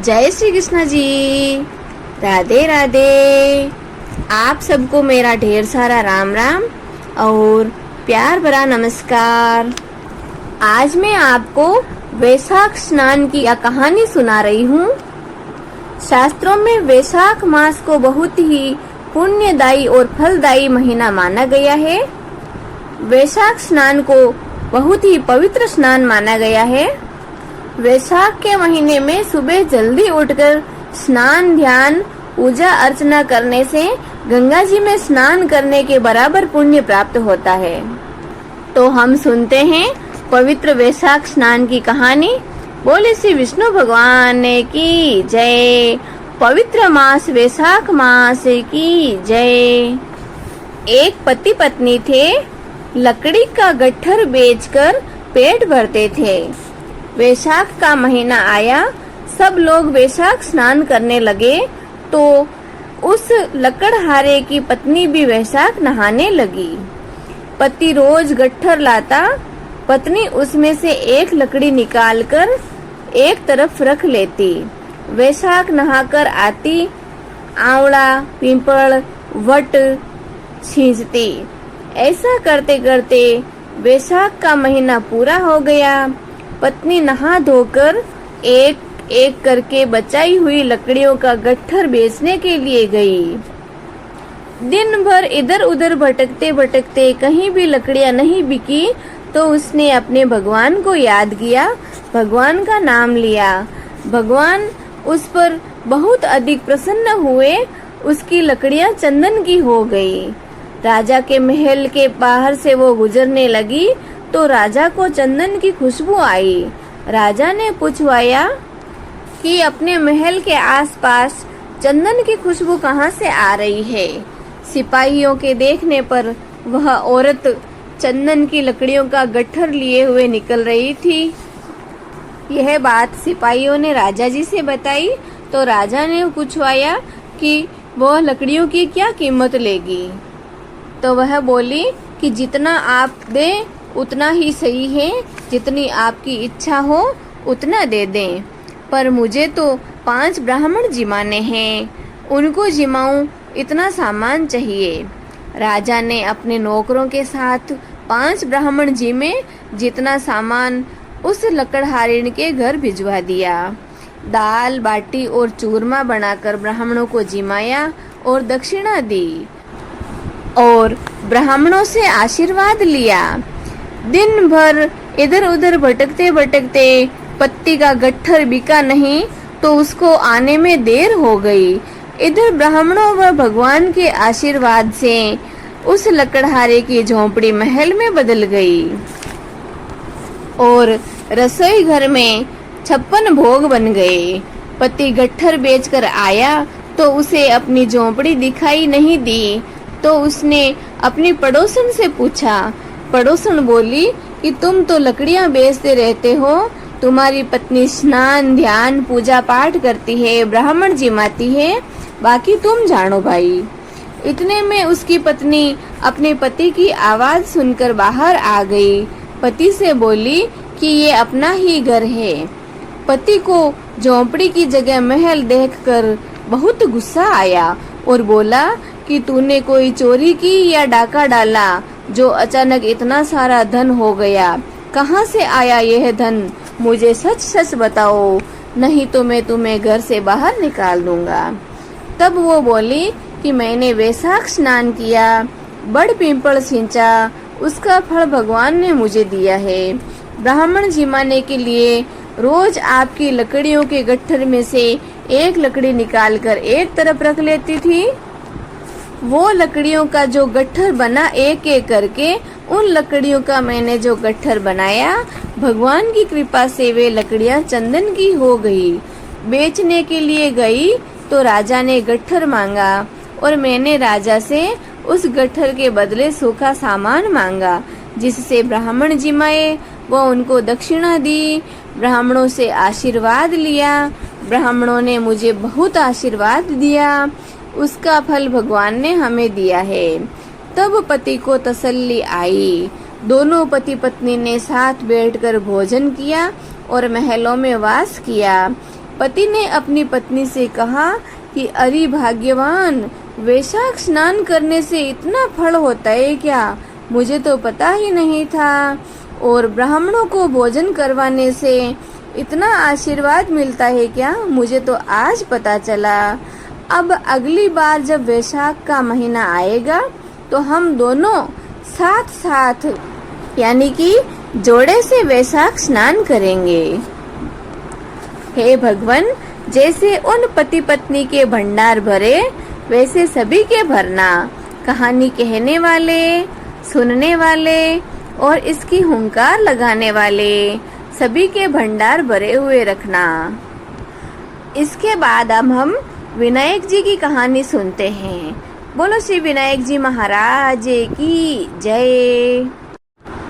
जय श्री कृष्ण जी। राधे राधे। आप सबको मेरा ढेर सारा राम राम और प्यार भरा नमस्कार। आज मैं आपको वैशाख स्नान की कहानी सुना रही हूँ। शास्त्रों में वैशाख मास को बहुत ही पुण्यदायी और फलदायी महीना माना गया है। वैशाख स्नान को बहुत ही पवित्र स्नान माना गया है। वैशाख के महीने में सुबह जल्दी उठकर स्नान, ध्यान, पूजा अर्चना करने से गंगा जी में स्नान करने के बराबर पुण्य प्राप्त होता है। तो हम सुनते हैं पवित्र वैशाख स्नान की कहानी। बोले श्री विष्णु भगवान की जय। पवित्र मास वैशाख मास की जय। एक पति पत्नी थे, लकड़ी का गट्ठर बेचकर पेट भरते थे। वैशाख का महीना आया, सब लोग वैशाख स्नान करने लगे तो उस लकड़हारे की पत्नी भी वैशाख नहाने लगी। पति रोज गट्ठर लाता, पत्नी उसमें से एक लकड़ी निकालकर एक तरफ रख लेती। वैशाख नहाकर आती, आंवला, पीपल, वट छींचती। ऐसा करते करते वैशाख का महीना पूरा हो गया। पत्नी नहा धोकर एक एक करके बचाई हुई लकड़ियों का गट्ठर बेचने के लिए गई। दिन भर इधर उधर भटकते भटकते कहीं भी लकड़ियां नहीं बिकी तो उसने अपने भगवान को याद किया, भगवान का नाम लिया। भगवान उस पर बहुत अधिक प्रसन्न हुए। उसकी लकड़ियां चंदन की हो गई। राजा के महल के बाहर से वो गुजरने लगी तो राजा को चंदन की खुशबू आई। राजा ने पूछवाया कि अपने महल के आसपास चंदन की खुशबू कहाँ से आ रही है। सिपाहियों के देखने पर वह औरत चंदन की लकड़ियों का गट्ठर लिए हुए निकल रही थी। यह बात सिपाहियों ने राजा जी से बताई तो राजा ने पूछवाया कि वह लकड़ियों की क्या कीमत लेगी। तो वह बोली कि जितना आप दें उतना ही सही है, जितनी आपकी इच्छा हो उतना दे दें, पर मुझे तो 5 ब्राह्मण जिमाने हैं, उनको जिमाऊं इतना सामान चाहिए। राजा ने अपने नौकरों के साथ 5 ब्राह्मण जिमे, जितना सामान उस लकड़हारिन के घर भिजवा दिया। दाल बाटी और चूरमा बनाकर ब्राह्मणों को जिमाया और दक्षिणा दी और ब्राह्मणों से आशीर्वाद लिया। दिन भर इधर उधर भटकते भटकते पत्ती का गट्ठर बिका नहीं तो उसको आने में देर हो गई। इधर ब्राह्मणों व भगवान के आशीर्वाद से उस लकड़हारे की झोंपड़ी महल में बदल गई और रसोई घर में 56 भोग बन गए। पति गट्ठर बेचकर आया तो उसे अपनी झोंपड़ी दिखाई नहीं दी तो उसने अपनी पड़ोसन से पूछा। पड़ोसन बोली कि तुम तो लकड़ियां बेचते रहते हो, तुम्हारी पत्नी स्नान, ध्यान, पूजा पाठ करती है, ब्राह्मण जिमाती है, बाकी तुम जानो भाई। इतने में उसकी पत्नी अपने पति की आवाज सुनकर बाहर आ गई। पति से बोली कि ये अपना ही घर है। पति को झोंपड़ी की जगह महल देखकर बहुत गुस्सा आया और बोला कि तूने कोई चोरी की या डाका डाला जो अचानक इतना सारा धन हो गया। कहाँ से आया यह धन, मुझे सच सच बताओ, नहीं तो मैं तुम्हें घर से बाहर निकाल दूंगा। तब वो बोली कि मैंने वैशाख स्नान किया, बड़ पीपल सींचा, उसका फल भगवान ने मुझे दिया है। ब्राह्मण जिमाने के लिए रोज आपकी लकड़ियों के गट्ठर में से एक लकड़ी निकालकर एक तरफ रख लेती थी। वो लकड़ियों का जो गट्ठर बना एक एक करके उन लकड़ियों का मैंने जो गट्ठर बनाया, भगवान की कृपा से वे लकड़ियां चंदन की हो गई। बेचने के लिए गई तो राजा ने गट्ठर मांगा और मैंने राजा से उस गट्ठर के बदले सूखा सामान मांगा, जिससे ब्राह्मण जिमाए। वो उनको दक्षिणा दी, ब्राह्मणों से आशीर्वाद लिया। ब्राह्मणों ने मुझे बहुत आशीर्वाद दिया, उसका फल भगवान ने हमें दिया है। तब पति को तसल्ली आई। दोनों पति पत्नी ने साथ बैठकर भोजन किया और महलों में वास किया। पति ने अपनी पत्नी से कहा कि अरे भाग्यवान, वैशाख स्नान करने से इतना फल होता है क्या? मुझे तो पता ही नहीं था। और ब्राह्मणों को भोजन करवाने से इतना आशीर्वाद मिलता है क्या? मुझे तो आज पता चला। अब अगली बार जब वैशाख का महीना आएगा तो हम दोनों साथ साथ यानी कि जोड़े से वैशाख स्नान करेंगे। हे भगवान, जैसे उन पति पत्नी के भंडार भरे वैसे सभी के भरना। कहानी कहने वाले, सुनने वाले और इसकी हुंकार लगाने वाले सभी के भंडार भरे हुए रखना। इसके बाद अब हम विनायक जी की कहानी सुनते हैं। बोलो श्री विनायक जी महाराज की जय।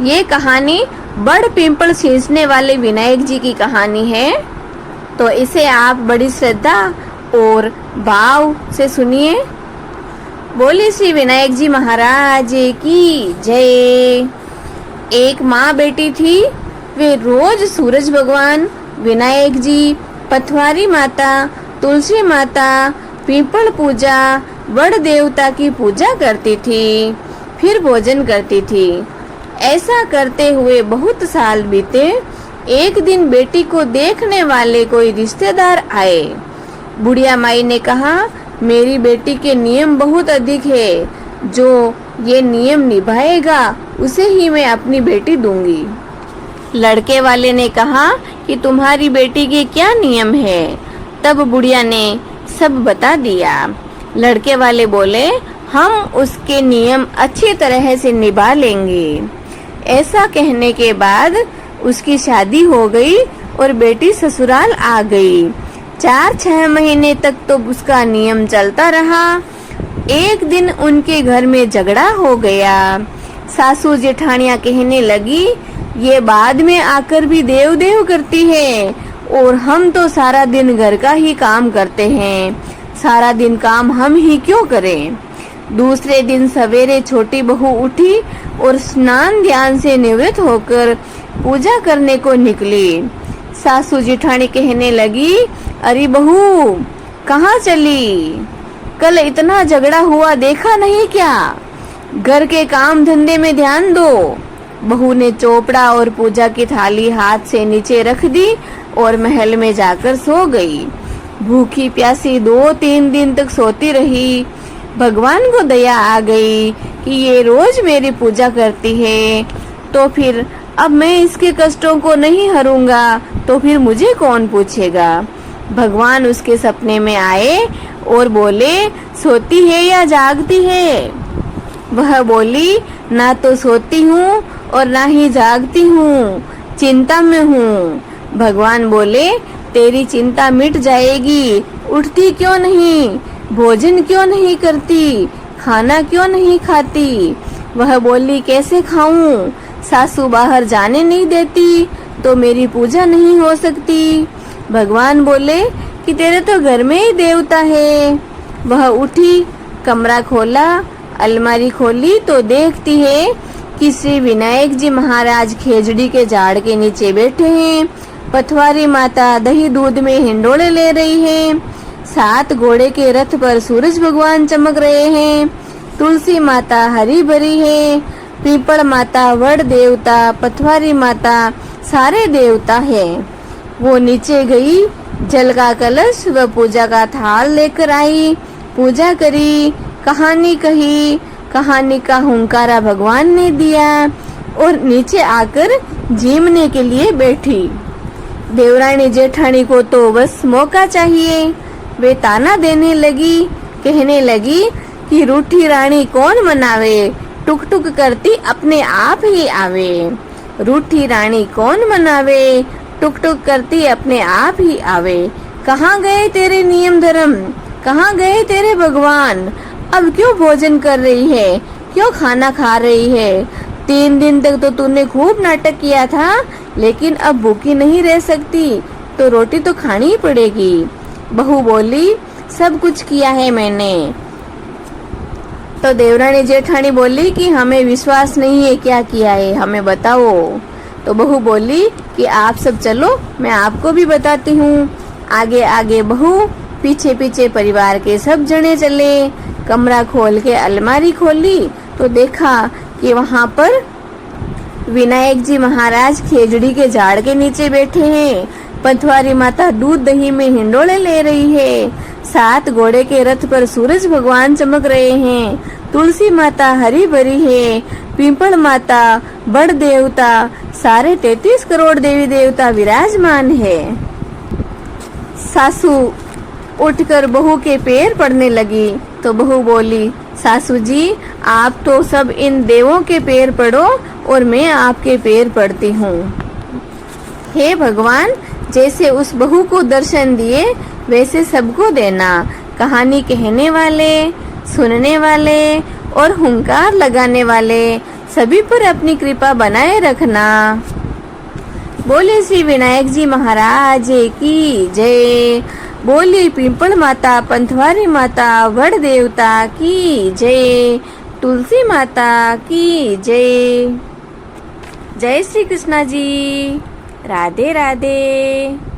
ये कहानी बड़ पिंपल सींचने वाले विनायक जी की कहानी है, तो इसे आप बड़ी श्रद्धा और भाव से सुनिए। बोलिए श्री विनायक जी महाराज की जय। एक माँ बेटी थी। वे रोज सूरज भगवान, विनायक जी, पथवारी माता, तुलसी माता, पीपल पूजा, वड़ देवता की पूजा करती थी, फिर भोजन करती थी। ऐसा करते हुए बहुत साल बीते। एक दिन बेटी को देखने वाले कोई रिश्तेदार आए। बुढ़िया माई ने कहा, मेरी बेटी के नियम बहुत अधिक है, जो ये नियम निभाएगा उसे ही मैं अपनी बेटी दूंगी। लड़के वाले ने कहा कि तुम्हारी बेटी के क्या नियम है? तब बुढ़िया ने सब बता दिया। लड़के वाले बोले, हम उसके नियम अच्छी तरह से निभा लेंगे। ऐसा कहने के बाद उसकी शादी हो गई और बेटी ससुराल आ गई। 4-6 महीने तक तो उसका नियम चलता रहा। एक दिन उनके घर में झगड़ा हो गया। सासू जेठानियां कहने लगी, ये बाद में आकर भी देव देव करती है और हम तो सारा दिन घर का ही काम करते हैं, सारा दिन काम हम ही क्यों करें? दूसरे दिन सवेरे छोटी बहू उठी और स्नान ध्यान से निवृत्त होकर पूजा करने को निकली। सासू जेठानी कहने लगी, अरे बहू कहाँ चली? कल इतना झगड़ा हुआ देखा नहीं क्या? घर के काम धंधे में ध्यान दो। बहू ने चोपड़ा और पूजा की थाली हाथ से नीचे रख दी और महल में जाकर सो गई। भूखी प्यासी 2-3 दिन तक सोती रही। भगवान को दया आ गई कि ये रोज मेरी पूजा करती है, तो फिर अब मैं इसके कष्टों को नहीं हरूंगा तो फिर मुझे कौन पूछेगा। भगवान उसके सपने में आए और बोले, सोती है या जागती है? वह बोली, ना तो सोती हूँ और ना ही जागती हूँ, चिंता में हूँ। भगवान बोले, तेरी चिंता मिट जाएगी। उठती क्यों नहीं? भोजन क्यों नहीं करती? खाना क्यों नहीं खाती? वह बोली, कैसे खाऊं? सासू बाहर जाने नहीं देती तो मेरी पूजा नहीं हो सकती। भगवान बोले कि तेरे तो घर में ही देवता है। वह उठी, कमरा खोला, अलमारी खोली तो देखती है कि श्री विनायक जी महाराज खेजड़ी के झाड़ के नीचे बैठे हैं। पथवारी माता दही दूध में हिंडोले ले रही है। 7 घोड़े के रथ पर सूरज भगवान चमक रहे हैं। तुलसी माता हरी भरी है। पीपल माता, वड़ देवता, पथवारी माता सारे देवता हैं। वो नीचे गई, जल का कलश व पूजा का थाल लेकर आई, पूजा करी, कहानी कही। कहानी का हुंकारा भगवान ने दिया और नीचे आकर जीमने के लिए बैठी। देवरानी जेठानी को तो बस मौका चाहिए। वे ताना देने लगी, कहने लगी कि रूठी रानी कौन मनावे, टुक टुक करती अपने आप ही आवे। रूठी रानी कौन मनावे, टुक टुक करती अपने आप ही आवे। कहाँ गए तेरे नियम धर्म? कहाँ गए तेरे भगवान? अब क्यों भोजन कर रही है? क्यों खाना खा रही है? 3 दिन तक तो तूने खूब नाटक किया था, लेकिन अब भूखी नहीं रह सकती तो रोटी तो खानी ही पड़ेगी। बहू बोली, सब कुछ किया है मैंने। तो देवरानी जेठानी बोली कि हमें विश्वास नहीं है क्या किया है, हमें बताओ। तो बहू बोली कि आप सब चलो, मैं आपको भी बताती हूँ। आगे आगे बहू, पीछे पीछे परिवार के सब जने चले। कमरा खोल के अलमारी खोली तो देखा कि वहाँ पर विनायक जी महाराज खेजड़ी के झाड़ के नीचे बैठे हैं। पंथवारी माता दूध दही में हिंडोले ले रही है। 7 घोड़े के रथ पर सूरज भगवान चमक रहे हैं। तुलसी माता हरी भरी है। पिंपल माता, बड़ देवता, सारे 33 करोड़ देवी देवता विराजमान है। सासू उठकर बहू के पैर पड़ने लगी तो बहू बोली, सासू जी आप तो सब इन देवों के पैर पड़ो और मैं आपके पैर पड़ती हूँ। हे भगवान, जैसे उस बहू को दर्शन दिए वैसे सबको देना। कहानी कहने वाले, सुनने वाले और हुंकार लगाने वाले सभी पर अपनी कृपा बनाए रखना। बोले श्री विनायक जी महाराज की जय। बोली पिंपल माता, पंथवारी माता, वड़ देवता की जय। तुलसी माता की जय। जय श्री कृष्णा जी। राधे राधे।